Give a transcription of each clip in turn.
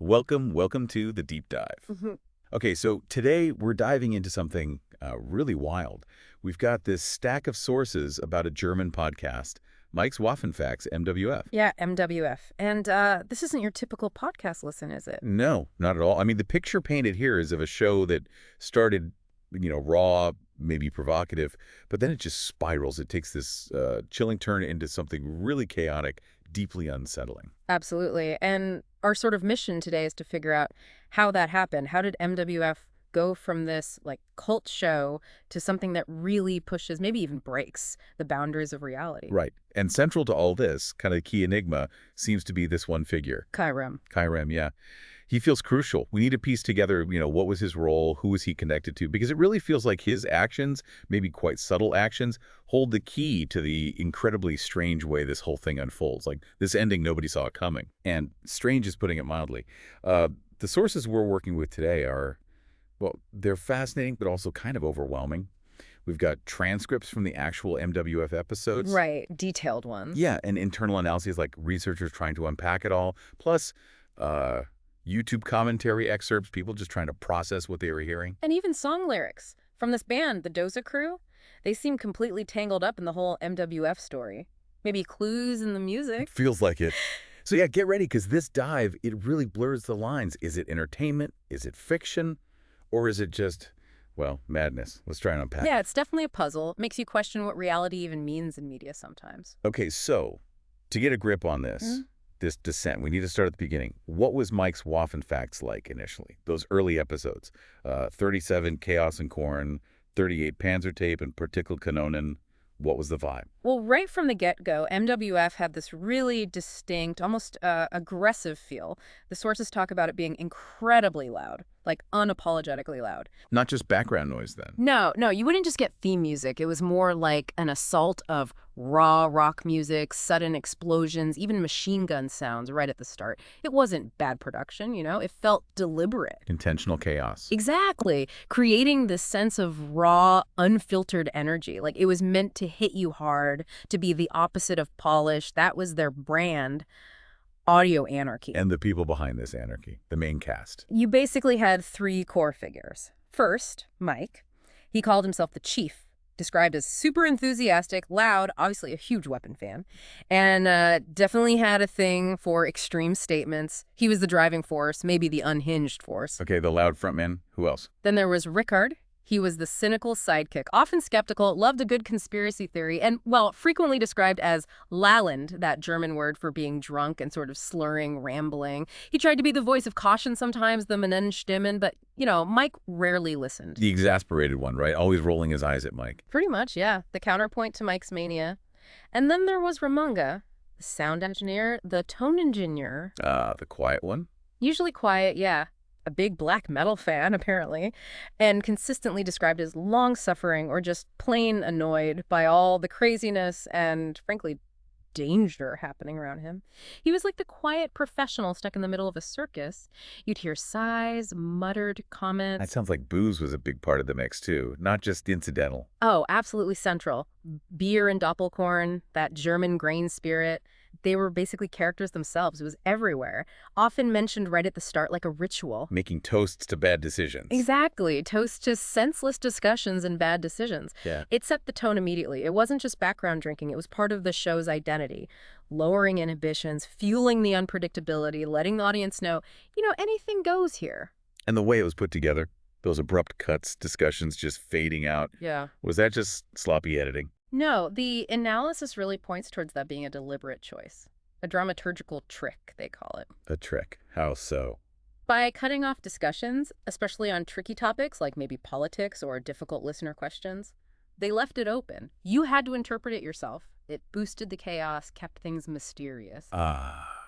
Welcome to the deep dive. Mhm. Okay, so today we're diving into something really wild. We've got this stack of sources about a German podcast, Mike's Waffenfacts, MWF. Yeah, MWF. And this isn't your typical podcast listen, is it? No, not at all. I mean, the picture painted here is of a show that started, raw, maybe provocative, but then it just spirals. It takes this chilling turn into something really chaotic, deeply unsettling. Absolutely. And our sort of mission today is to figure out how that happened. How did MWF go from this like cult show to something that really pushes, maybe even breaks the boundaries of reality? Right. And central to all this, kind of key enigma, seems to be this one figure, Kairam. Kyrem, yeah. He feels crucial. We need to piece together, what was his role, who was he connected to, because it really feels like his actions, maybe quite subtle actions, hold the key to the incredibly strange way this whole thing unfolds. Like this ending, nobody saw it coming. And strange is putting it mildly. The sources we're working with today are, well, they're fascinating, but also kind of overwhelming. We've got transcripts from the actual MWF episodes. Right. Detailed ones. Yeah, and internal analyses like researchers trying to unpack it all, plus YouTube commentary excerpts, people just trying to process what they were hearing. And even song lyrics from this band, the Doza Crew. They seem completely tangled up in the whole MWF story. Maybe clues in the music. Feels like it. So yeah, get ready, because this dive, it really blurs the lines. Is it entertainment? Is it fiction? Or is it just, well, madness? Let's try and unpack it. Yeah, it's definitely a puzzle. It makes you question what reality even means in media sometimes. Okay, so to get a grip on this, this descent, we need to start at the beginning. What was Mike's Waffenfacts like initially? Those early episodes, 37 Chaos and Corn, 38 Panzertape and Partikelkanonen. What was the vibe? Well, right from the get-go, MWF had this really distinct, almost aggressive feel. The sources talk about it being incredibly loud, like unapologetically loud. Not just background noise then. No, you wouldn't just get theme music. It was more like an assault of raw rock music, sudden explosions, even machine gun sounds right at the start. It wasn't bad production, it felt deliberate. Intentional chaos. Exactly. Creating this sense of raw, unfiltered energy. Like it was meant to hit you hard, to be the opposite of polish. That was their brand, audio anarchy. And the people behind this anarchy, the main cast. You basically had three core figures. First, Mike. He called himself the Chief, described as super enthusiastic, loud, obviously a huge Weapon fan, and definitely had a thing for extreme statements. He was the driving force, maybe the unhinged force. Okay, the loud frontman. Who else? Then there was Rickard. He was the cynical sidekick, often skeptical, loved a good conspiracy theory, and, well, frequently described as lalend, that German word for being drunk and sort of slurring, rambling. He tried to be the voice of caution sometimes, the Stimmen, but, Mike rarely listened. The exasperated one, right? Always rolling his eyes at Mike. Pretty much, yeah. The counterpoint to Mike's mania. And then there was Ramanga, the sound engineer, the tone engineer. The quiet one? Usually quiet, yeah. A big black metal fan, apparently, and consistently described as long-suffering or just plain annoyed by all the craziness and, frankly, danger happening around him. He was like the quiet professional stuck in the middle of a circus. You'd hear sighs, muttered comments. That sounds like booze was a big part of the mix, too, not just incidental. Oh, absolutely central. Beer and Doppelkorn, that German grain spirit. They were basically characters themselves. It was everywhere. Often mentioned right at the start like a ritual. Making toasts to bad decisions. Exactly. Toast to senseless discussions and bad decisions. Yeah. It set the tone immediately. It wasn't just background drinking. It was part of the show's identity. Lowering inhibitions, fueling the unpredictability, letting the audience know, anything goes here. And the way it was put together, those abrupt cuts, discussions just fading out. Yeah. Was that just sloppy editing? No, the analysis really points towards that being a deliberate choice. A dramaturgical trick, they call it. A trick. How so? By cutting off discussions, especially on tricky topics like maybe politics or difficult listener questions, they left it open. You had to interpret it yourself. It boosted the chaos, kept things mysterious.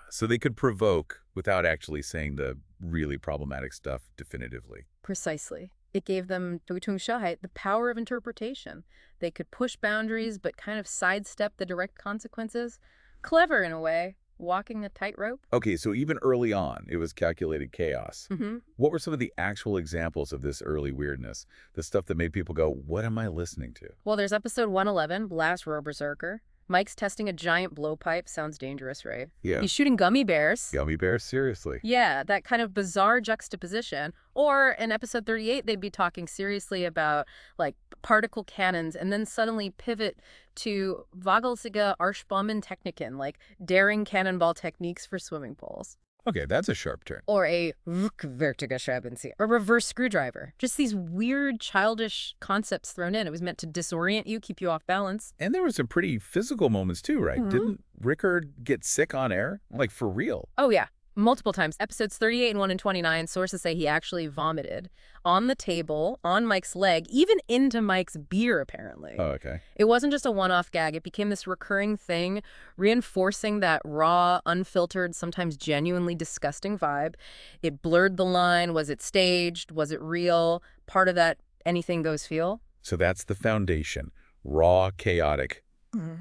So they could provoke without actually saying the really problematic stuff definitively. Precisely. It gave them, Deutungshoheit, the power of interpretation. They could push boundaries but kind of sidestep the direct consequences. Clever in a way, walking a tightrope. Okay, so even early on, it was calculated chaos. What were some of the actual examples of this early weirdness? The stuff that made people go, what am I listening to? Well, there's episode 111, Blas Rohrberserker. Mike's testing a giant blowpipe. Sounds dangerous, right? Yeah. He's shooting gummy bears. Gummy bears, seriously. Yeah, that kind of bizarre juxtaposition. Or in episode 38, they'd be talking seriously about like particle cannons and then suddenly pivot to Wagelsige Arschbomben-Techniken, like daring cannonball techniques for swimming pools. Okay, that's a sharp turn. Or a rückwärtige Schraubenzieher, a reverse screwdriver. Just these weird, childish concepts thrown in. It was meant to disorient you, keep you off balance. And there were some pretty physical moments too, right? Mhm. Didn't Rickard get sick on air? Like, for real? Oh, yeah. Multiple times. Episodes 38 and 1 and 29, sources say he actually vomited on the table, on Mike's leg, even into Mike's beer, apparently. Oh, okay. It wasn't just a one-off gag. It became this recurring thing, reinforcing that raw, unfiltered, sometimes genuinely disgusting vibe. It blurred the line. Was it staged? Was it real? Part of that anything goes feel. So that's the foundation. Raw, chaotic,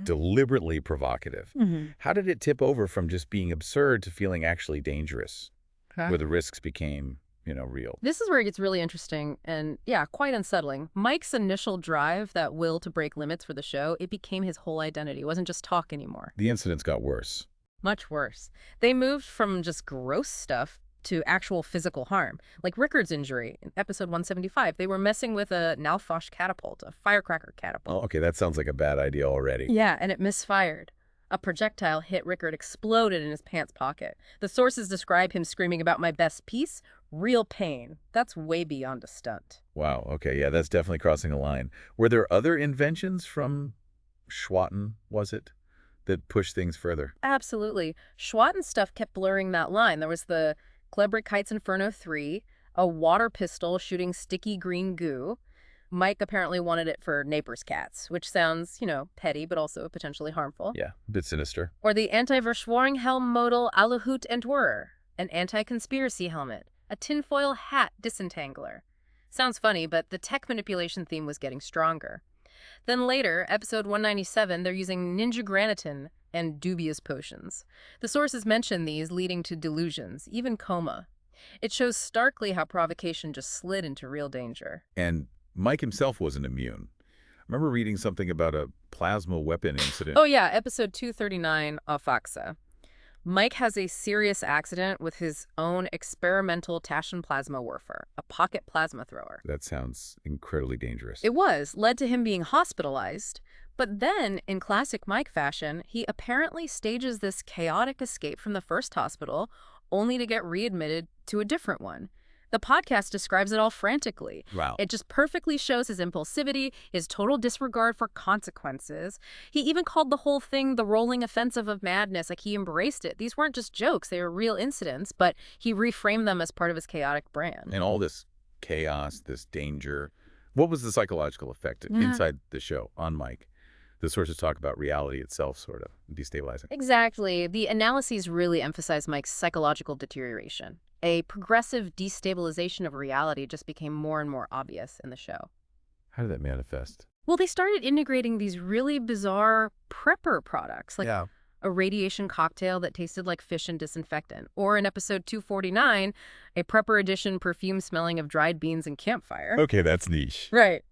deliberately provocative. How did it tip over from just being absurd to feeling actually dangerous, where the risks became, real? This is where it gets really interesting and, yeah, quite unsettling. Mike's initial drive, that will to break limits for the show, it became his whole identity. It wasn't just talk anymore. The incidents got worse. Much worse. They moved from just gross stuff to actual physical harm. Like Rickard's injury in episode 175. They were messing with a Nalfosh catapult, a firecracker catapult. Oh, okay, that sounds like a bad idea already. Yeah, and it misfired. A projectile hit Rickard, exploded in his pants pocket. The sources describe him screaming about my best piece. Real pain. That's way beyond a stunt. Wow, okay, yeah, that's definitely crossing a line. Were there other inventions from Schwatten, was it, that pushed things further? Absolutely. Schwatten's stuff kept blurring that line. There was the Klebrigkeits Inferno 3, a water pistol shooting sticky green goo. Mike apparently wanted it for Naper's cats, which sounds, petty, but also potentially harmful. Yeah, a bit sinister. Or the Anti-Verschwörungshelm model Aluhut Entwurrer, an anti-conspiracy helmet, a tinfoil hat disentangler. Sounds funny, but the tech manipulation theme was getting stronger. Then later, episode 197, they're using ninja granitin and dubious potions. The sources mention these leading to delusions, even coma. It shows starkly how provocation just slid into real danger. And Mike himself wasn't immune. I remember reading something about a plasma weapon incident. Oh yeah, episode 239, Afaxa. Mike has a serious accident with his own experimental Taschen plasma werfer, a pocket plasma thrower. That sounds incredibly dangerous. It led to him being hospitalized. But then, in classic Mike fashion, he apparently stages this chaotic escape from the first hospital, only to get readmitted to a different one. The podcast describes it all frantically. Wow. It just perfectly shows his impulsivity, his total disregard for consequences. He even called the whole thing the rolling offensive of madness. Like, he embraced it. These weren't just jokes. They were real incidents, but he reframed them as part of his chaotic brand. And all this chaos, this danger. What was the psychological effect inside the show on Mike? The sources talk about reality itself sort of destabilizing. Exactly. The analyses really emphasize Mike's psychological deterioration. A progressive destabilization of reality just became more and more obvious in the show. How did that manifest? Well, they started integrating these really bizarre prepper products, like a radiation cocktail that tasted like fish and disinfectant. Or in episode 249, a prepper edition perfume smelling of dried beans and campfire. Okay, that's niche. Right.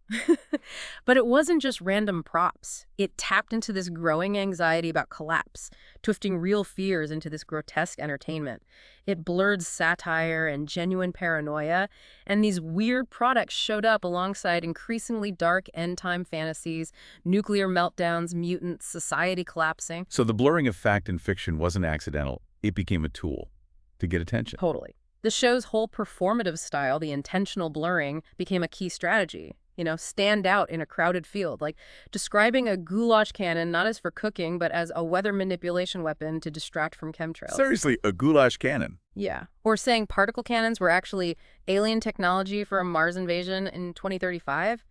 But it wasn't just random props. It tapped into this growing anxiety about collapse, twisting real fears into this grotesque entertainment. It blurred satire and genuine paranoia, and these weird products showed up alongside increasingly dark end-time fantasies, nuclear meltdowns, mutants, society collapsing. So the blurring of fact and fiction wasn't accidental. It became a tool to get attention. Totally. The show's whole performative style, the intentional blurring, became a key strategy. Stand out in a crowded field, like describing a goulash cannon not as for cooking, but as a weather manipulation weapon to distract from chemtrails. Seriously, a goulash cannon. Yeah. Or saying particle cannons were actually alien technology for a Mars invasion in 2035.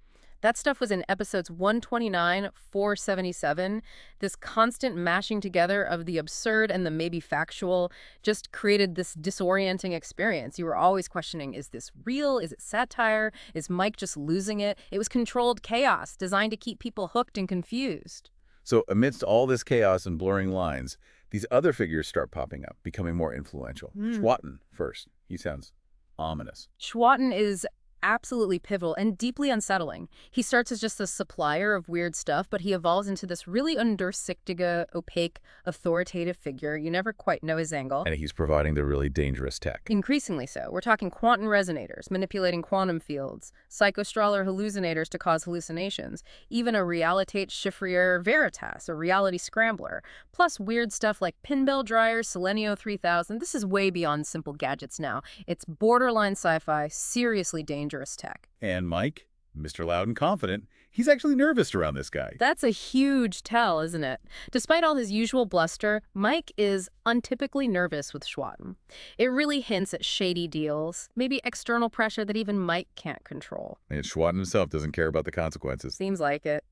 That stuff was in episodes 129, 477. This constant mashing together of the absurd and the maybe factual just created this disorienting experience. You were always questioning, is this real? Is it satire? Is Mike just losing it? It was controlled chaos designed to keep people hooked and confused. So amidst all this chaos and blurring lines, these other figures start popping up, becoming more influential. Schwatten first. He sounds ominous. Schwatten is absolutely pivotal and deeply unsettling. He starts as just a supplier of weird stuff, but he evolves into this really undurchsichtige, opaque, authoritative figure. You never quite know his angle. And he's providing the really dangerous tech. Increasingly so. We're talking quantum resonators, manipulating quantum fields, psychostrahler hallucinators to cause hallucinations, even a realitate chiffrier veritas, a reality scrambler, plus weird stuff like pinball dryers, Selenio 3000. This is way beyond simple gadgets now. It's borderline sci-fi, seriously dangerous tech. And Mike, Mr. Loud and confident, he's actually nervous around this guy. That's a huge tell, isn't it? Despite all his usual bluster, Mike is untypically nervous with Schwatten. It really hints at shady deals, maybe external pressure that even Mike can't control. And Schwatten himself doesn't care about the consequences. Seems like it.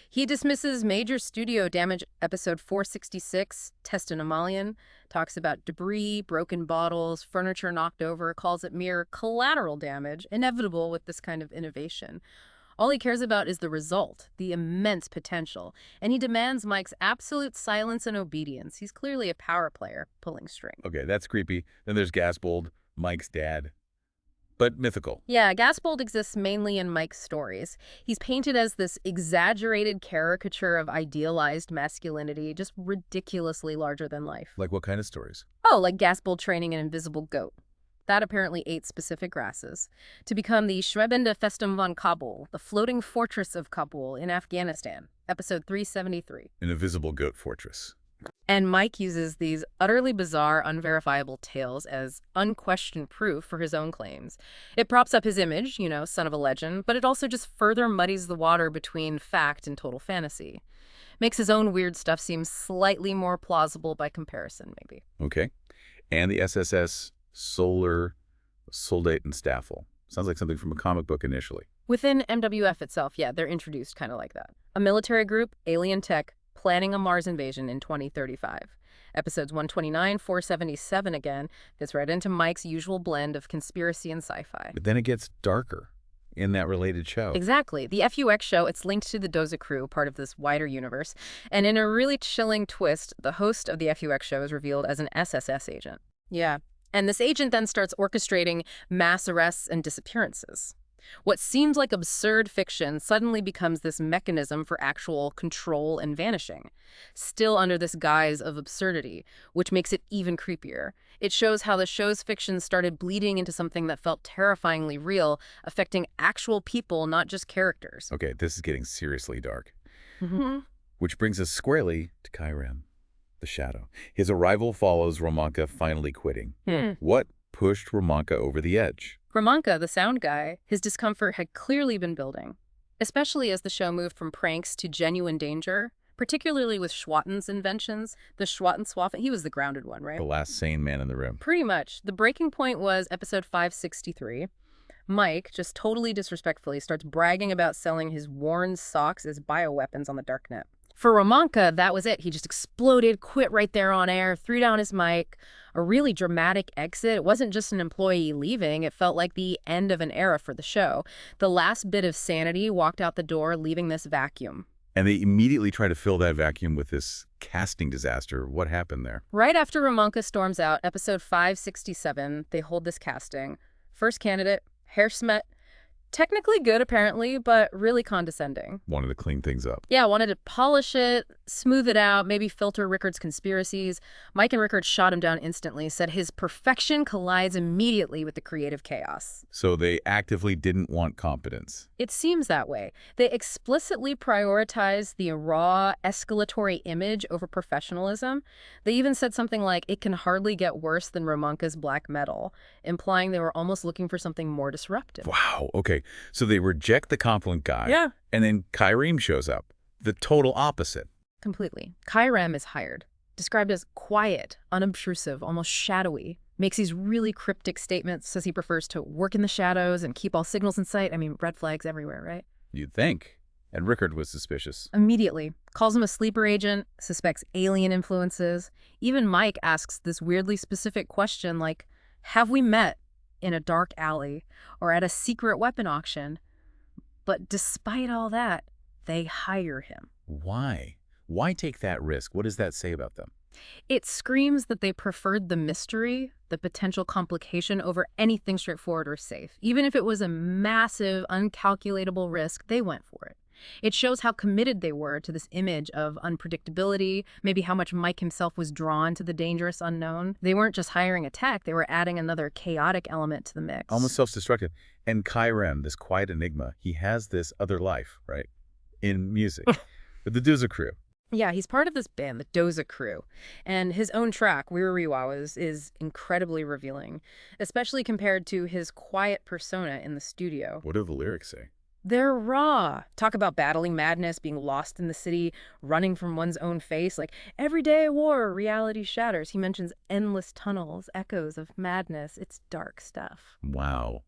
He dismisses major studio damage. Episode 466, Test Anomalian, talks about debris, broken bottles, furniture knocked over, calls it mere collateral damage, inevitable with this kind of innovation. All he cares about is the result, the immense potential, and he demands Mike's absolute silence and obedience. He's clearly a power player, pulling strings. Okay, that's creepy. Then there's Gasbold, Mike's dad. But mythical. Yeah, Gasbold exists mainly in Mike's stories. He's painted as this exaggerated caricature of idealized masculinity, just ridiculously larger than life. Like what kind of stories? Oh, like Gasbold training an invisible goat. That apparently ate specific grasses to become the Schwebende Festung von Kabul, the floating fortress of Kabul in Afghanistan, episode 373. An invisible goat fortress. And Mike uses these utterly bizarre, unverifiable tales as unquestioned proof for his own claims. It props up his image, you know, son of a legend, but it also just further muddies the water between fact and total fantasy. Makes his own weird stuff seem slightly more plausible by comparison, maybe. Okay. And the SSS Solar Soldatenstaffel. Sounds like something from a comic book initially. Within MWF itself, yeah, they're introduced kind of like that. A military group, alien tech, planning a Mars invasion in 2035. Episodes 129, 477 again, fits right into Mike's usual blend of conspiracy and sci-fi. But then it gets darker in that related show. Exactly. The FUX show, it's linked to the Doza crew, part of this wider universe. And in a really chilling twist, the host of the FUX show is revealed as an SSS agent. Yeah. And this agent then starts orchestrating mass arrests and disappearances. What seems like absurd fiction suddenly becomes this mechanism for actual control and vanishing, still under this guise of absurdity, which makes it even creepier. It shows how the show's fiction started bleeding into something that felt terrifyingly real, affecting actual people, not just characters. Okay, this is getting seriously dark. Mm-hmm. Which brings us squarely to Kai-Ram, the Shadow. His arrival follows Romanka finally quitting. What pushed Romanka over the edge? Romanka, the sound guy, his discomfort had clearly been building, especially as the show moved from pranks to genuine danger, particularly with Schwatten's inventions. The Schwatten-Swaffen, he was the grounded one, right? The last sane man in the room. Pretty much. The breaking point was episode 563. Mike, just totally disrespectfully, starts bragging about selling his worn socks as bioweapons on the darknet. For Romanka, that was it. He just exploded, quit right there on air, threw down his mic. A really dramatic exit. It wasn't just an employee leaving. It felt like the end of an era for the show. The last bit of sanity walked out the door, leaving this vacuum. And they immediately try to fill that vacuum with this casting disaster. What happened there? Right after Romanka storms out, episode 567, they hold this casting. First candidate, Herr Smet. Technically good, apparently, but really condescending. Wanted to clean things up. Yeah, wanted to polish it, smooth it out, maybe filter Rickard's conspiracies. Mike and Rickard shot him down instantly, said his perfection collides immediately with the creative chaos. So they actively didn't want competence. It seems that way. They explicitly prioritized the raw, escalatory image over professionalism. They even said something like, it can hardly get worse than Romanka's black metal, implying they were almost looking for something more disruptive. Wow, okay. So they reject the confident guy. Yeah. And then Kai-Ram shows up. The total opposite. Completely. Kai-Ram is hired. Described as quiet, unobtrusive, almost shadowy. Makes these really cryptic statements, says he prefers to work in the shadows and keep all signals in sight. I mean, red flags everywhere, right? You'd think. And Rickard was suspicious. Immediately. Calls him a sleeper agent, suspects alien influences. Even Mike asks this weirdly specific question like, have we met in a dark alley or at a secret weapon auction? But despite all that, they hire him. Why? Why take that risk? What does that say about them? It screams that they preferred the mystery, the potential complication over anything straightforward or safe. Even if it was a massive, uncalculatable risk, they went for it. It shows how committed they were to this image of unpredictability, maybe how much Mike himself was drawn to the dangerous unknown. They weren't just hiring a tech, they were adding another chaotic element to the mix. Almost self-destructive. And Kai Rem, this quiet enigma, he has this other life, right? In music. With the Doza Crew. Yeah, he's part of this band, the Doza Crew, and his own track, Wiriwiri, is incredibly revealing, especially compared to his quiet persona in the studio. What do the lyrics say? They're raw. Talk about battling madness, being lost in the city, running from one's own face. Like, everyday war, reality shatters. He mentions endless tunnels, echoes of madness. It's dark stuff. Wow.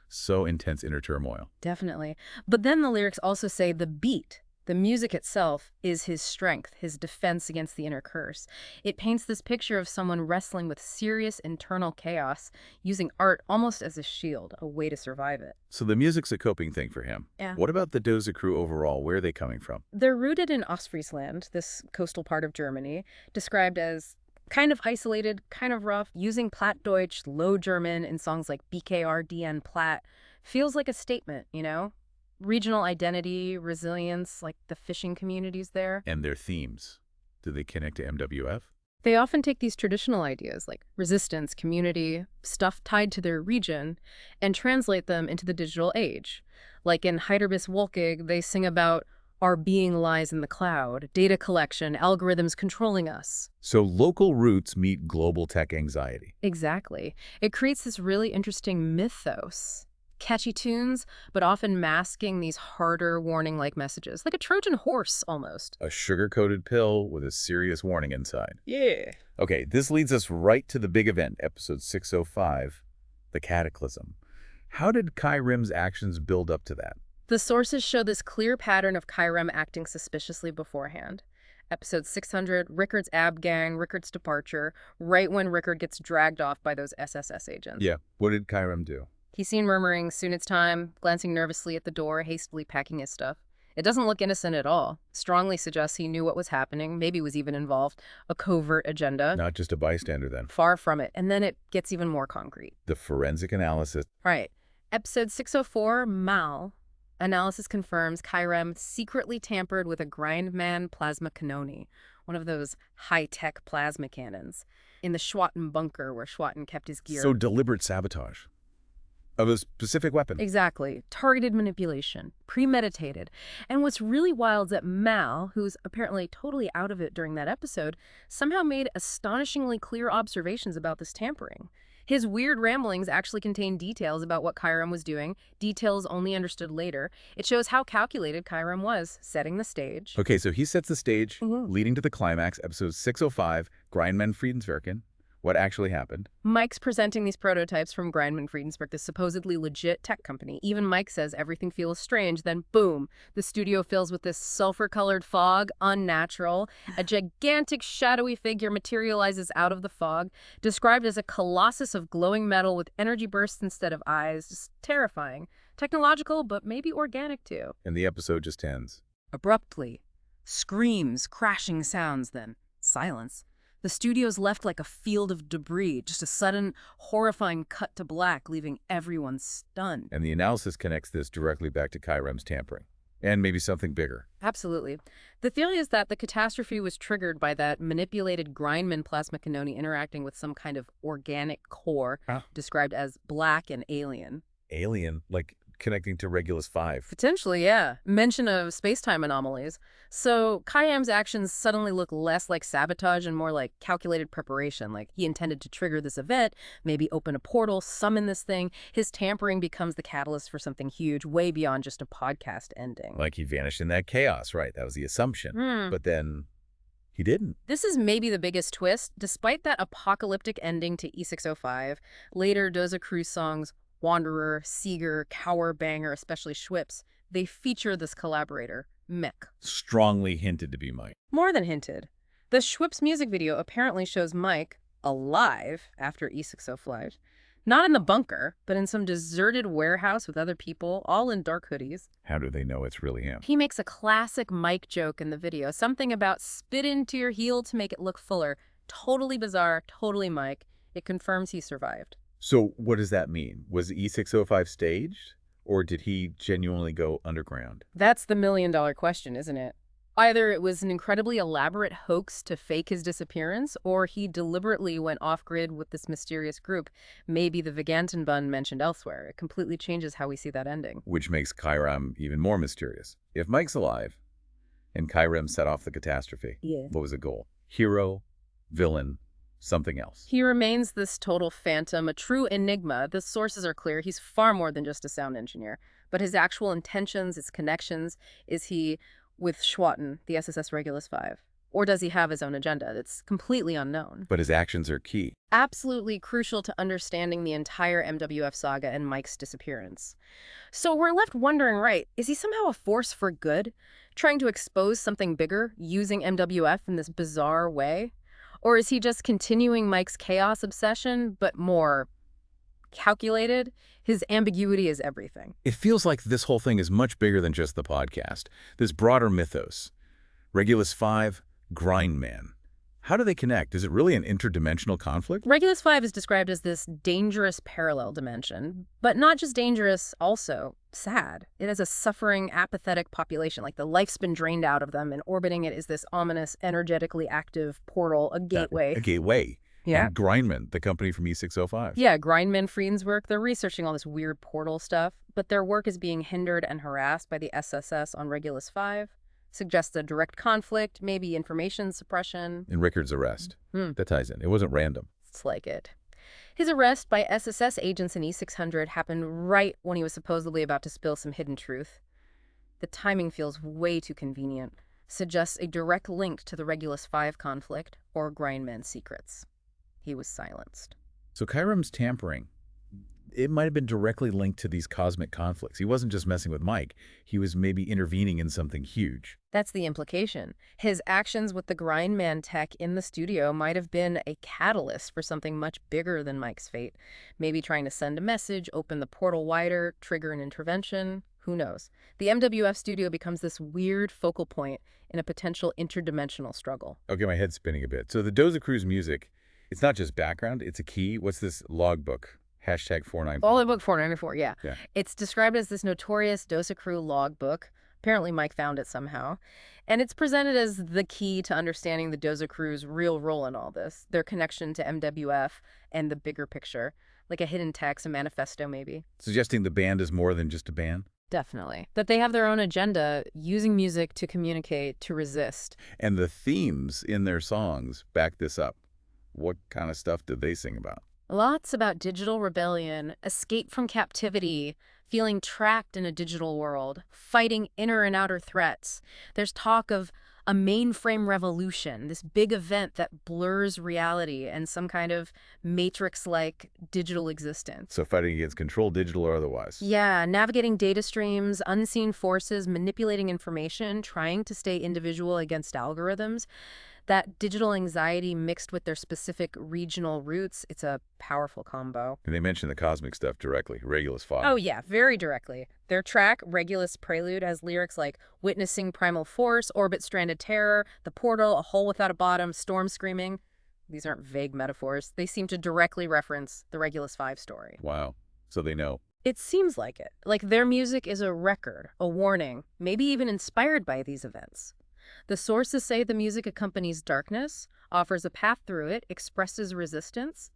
So intense inner turmoil. Definitely. But then the lyrics also say the beat. The music itself is his strength, his defense against the inner curse. It paints this picture of someone wrestling with serious internal chaos, using art almost as a shield, a way to survive it. So the music's a coping thing for him. Yeah. What about the Doza Crew overall? Where are they coming from? They're rooted in Ostfriesland, this coastal part of Germany, described as kind of isolated, kind of rough, using Plattdeutsch, Low German in songs like BKRDN Platt. Feels like a statement, you know? Regional identity, resilience, like the fishing communities there. And their themes. Do they connect to MWF? They often take these traditional ideas like resistance, community, stuff tied to their region, and translate them into the digital age. Like in Heiderbis Wolkig, they sing about our being lies in the cloud, data collection, algorithms controlling us. So local roots meet global tech anxiety. Exactly. It creates this really interesting mythos. Catchy tunes, but often masking these harder warning-like messages, like a Trojan horse almost. A sugar-coated pill with a serious warning inside. Yeah. Okay, this leads us right to the big event, episode 605, The Cataclysm. How did Kai Rem's actions build up to that? The sources show this clear pattern of Kai Rem acting suspiciously beforehand. Episode 600, Rickard's ab gang, Rickard's departure, right when Rickard gets dragged off by those SSS agents. Yeah, what did Kai Rem do? He's seen murmuring, soon it's time, glancing nervously at the door, hastily packing his stuff. It doesn't look innocent at all. Strongly suggests he knew what was happening, maybe was even involved. A covert agenda. Not just a bystander then. Far from it. And then it gets even more concrete. The forensic analysis. Right. Episode 604, Mal. Analysis confirms Kai Rem secretly tampered with a Grindman plasma cannoni, one of those high-tech plasma cannons, in the Schwatten bunker where Schwatten kept his gear. So deliberate sabotage of a specific weapon. Exactly. Targeted manipulation. Premeditated. And what's really wild is that Mal, who's apparently totally out of it during that episode, somehow made astonishingly clear observations about this tampering. His weird ramblings actually contain details about what Kai Rem was doing, details only understood later. It shows how calculated Kai Rem was, setting the stage. Okay, so he sets the stage, Mhm. leading to the climax, episode 605, Grindman Friedenswerken. What actually happened? Mike's presenting these prototypes from Grindman Friedensberg, this supposedly legit tech company. Even Mike says everything feels strange. Then, boom, the studio fills with this sulfur-colored fog, unnatural. A gigantic, shadowy figure materializes out of the fog, described as a colossus of glowing metal with energy bursts instead of eyes. Just terrifying. Technological, but maybe organic, too. And the episode just ends. Abruptly. Screams, crashing sounds, then silence. The studio's left like a field of debris, just a sudden, horrifying cut to black, leaving everyone stunned. And the analysis connects this directly back to Kai Rem's tampering. And maybe something bigger. Absolutely. The theory is that the catastrophe was triggered by that manipulated Grindman plasma cannoni interacting with some kind of organic core, described as black and alien. Alien, like connecting to Regulus 5. Potentially, yeah. Mention of space-time anomalies. So Khayyam's actions suddenly look less like sabotage and more like calculated preparation. Like he intended to trigger this event, maybe open a portal, summon this thing. His tampering becomes the catalyst for something huge, way beyond just a podcast ending. Like he vanished in that chaos, right? That was the assumption. But then he didn't. This is maybe the biggest twist. Despite that apocalyptic ending to E605, later Doza Crew songs Wanderer, Seeger, Cower, Banger, especially Schwips, they feature this collaborator, Mick. Strongly hinted to be Mike. More than hinted. The Schwips music video apparently shows Mike alive after E605. Not in the bunker, but in some deserted warehouse with other people, all in dark hoodies. How do they know it's really him? He makes a classic Mike joke in the video, something about spit into your heel to make it look fuller. Totally bizarre, totally Mike. It confirms he survived. So what does that mean? Was E605 staged, or did he genuinely go underground? That's the million-dollar question, isn't it? Either it was an incredibly elaborate hoax to fake his disappearance, or he deliberately went off-grid with this mysterious group, maybe the Vigantenbund mentioned elsewhere. It completely changes how we see that ending. Which makes Kairam even more mysterious. If Mike's alive, and Kairam set off the catastrophe, Yeah. what was the goal? Hero, villain, something else. He remains this total phantom, a true enigma. The sources are clear. He's far more than just a sound engineer. But his actual intentions, his connections, is he with Schwatten, the SSS Regulus 5? Or does he have his own agenda? It's completely unknown. But his actions are key. Absolutely crucial to understanding the entire MWF saga and Mike's disappearance. So we're left wondering, right, is he somehow a force for good, trying to expose something bigger, using MWF in this bizarre way? Or is he just continuing Mike's chaos obsession, but more calculated? His ambiguity is everything. It feels like this whole thing is much bigger than just the podcast. This broader mythos. Regulus 5, Grindman. How do they connect? Is it really an interdimensional conflict? Regulus 5 is described as this dangerous parallel dimension, but not just dangerous, also sad. It has a suffering, apathetic population, like the life's been drained out of them, and orbiting it is this ominous, energetically active portal, a gateway. A gateway. Yeah. And Grindman, the company from E605. Yeah, Grindman Friedenswork, they're researching all this weird portal stuff, but their work is being hindered and harassed by the SSS on Regulus 5. Suggests a direct conflict, maybe information suppression. And Rickard's arrest. That ties in. It wasn't random. It's like it. His arrest by SSS agents in E600 happened right when he was supposedly about to spill some hidden truth. The timing feels way too convenient. Suggests a direct link to the Regulus 5 conflict or Grindman's secrets. He was silenced. So Kairam's tampering, it might have been directly linked to these cosmic conflicts. He wasn't just messing with Mike. He was maybe intervening in something huge. That's the implication. His actions with the Grindman tech in the studio might have been a catalyst for something much bigger than Mike's fate. Maybe trying to send a message, open the portal wider, trigger an intervention. Who knows? The MWF studio becomes this weird focal point in a potential interdimensional struggle. Okay, my head's spinning a bit. So the Doza Cruz music, it's not just background, it's a key. What's this logbook? Hashtag 494. All in book 494, yeah. Yeah. It's described as this notorious Dosa Crew logbook. Apparently Mike found it somehow. And it's presented as the key to understanding the Doza Crew's real role in all this, their connection to MWF and the bigger picture, like a hidden text, a manifesto maybe. Suggesting the band is more than just a band? Definitely. That they have their own agenda, using music to communicate, to resist. And the themes in their songs back this up. What kind of stuff did they sing about? Lots about digital rebellion, escape from captivity, feeling trapped in a digital world, fighting inner and outer threats. There's talk of a mainframe revolution, this big event that blurs reality and some kind of matrix-like digital existence. So fighting against control, digital or otherwise. Yeah, navigating data streams, unseen forces, manipulating information, trying to stay individual against algorithms. That digital anxiety mixed with their specific regional roots, it's a powerful combo. And they mention the cosmic stuff directly, Regulus 5. Oh yeah, very directly. Their track, Regulus Prelude, has lyrics like witnessing primal force, orbit stranded terror, the portal, a hole without a bottom, storm screaming. These aren't vague metaphors. They seem to directly reference the Regulus 5 story. Wow. So they know. It seems like it. Like their music is a record, a warning, maybe even inspired by these events. The sources say the music accompanies darkness, offers a path through it, expresses resistance.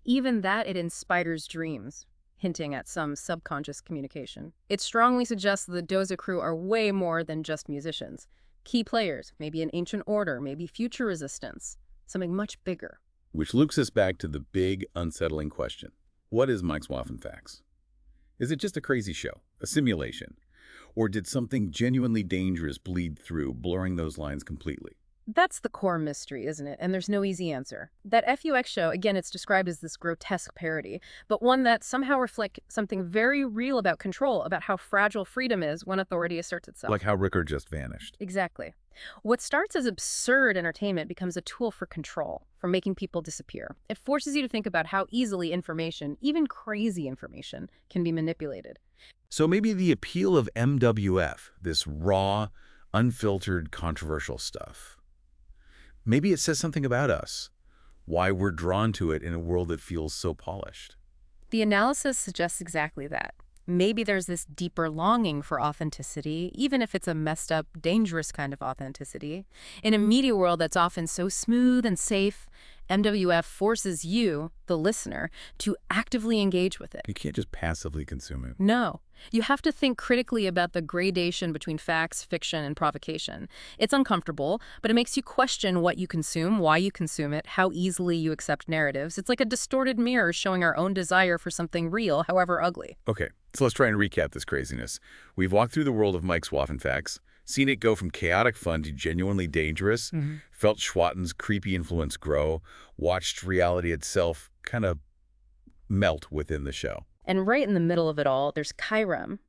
Even that, it inspires dreams, hinting at some subconscious communication. It strongly suggests the Doza Crew are way more than just musicians. Key players, maybe an ancient order, maybe future resistance, something much bigger. Which loops us back to the big, unsettling question. What is Mike's Waffen Facts? Is it just a crazy show, a simulation? Or did something genuinely dangerous bleed through, blurring those lines completely? That's the core mystery, isn't it? And there's no easy answer. That FUX show, again, it's described as this grotesque parody, but one that somehow reflects something very real about control, about how fragile freedom is when authority asserts itself. Like how Rickard just vanished. Exactly. What starts as absurd entertainment becomes a tool for control, for making people disappear. It forces you to think about how easily information, even crazy information, can be manipulated. So maybe the appeal of MWF, this raw, unfiltered, controversial stuff, maybe it says something about us. why we're drawn to it in a world that feels so polished. The analysis suggests exactly that. Maybe there's this deeper longing for authenticity, even if it's a messed up, dangerous kind of authenticity. In a media world that's often so smooth and safe, MWF forces you, the listener, to actively engage with it. You can't just passively consume it. No. You have to think critically about the gradation between facts, fiction, and provocation. It's uncomfortable, but it makes you question what you consume, why you consume it, how easily you accept narratives. It's like a distorted mirror showing our own desire for something real, however ugly. Okay, so let's try and recap this craziness. We've walked through the world of Mike's Waffen Facts, seen it go from chaotic fun to genuinely dangerous, felt Schwatten's creepy influence grow, watched reality itself kind of melt within the show. And right in the middle of it all, there's Kairam,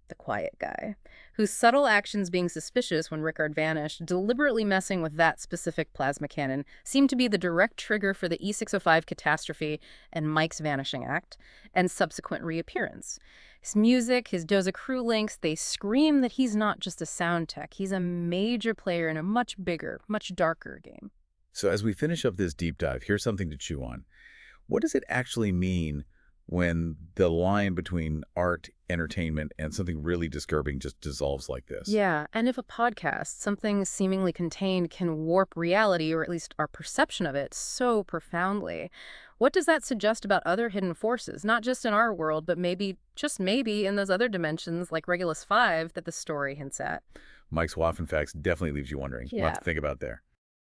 the quiet guy, whose subtle actions being suspicious when Rickard vanished, deliberately messing with that specific plasma cannon, seemed to be the direct trigger for the E605 catastrophe and Mike's vanishing act, and subsequent reappearance. His music, his Doza crew links, they scream that he's not just a sound tech, he's a major player in a much bigger, much darker game. So as we finish up this deep dive, here's something to chew on. What does it actually mean when the line between art, entertainment, and something really disturbing just dissolves like this? Yeah, and if a podcast, something seemingly contained, can warp reality, or at least our perception of it, so profoundly, what does that suggest about other hidden forces, not just in our world, but maybe, just maybe, in those other dimensions like Regulus 5 that the story hints at? Mike's Waffen Facts definitely leaves you wondering. A lot Yeah. to think about there.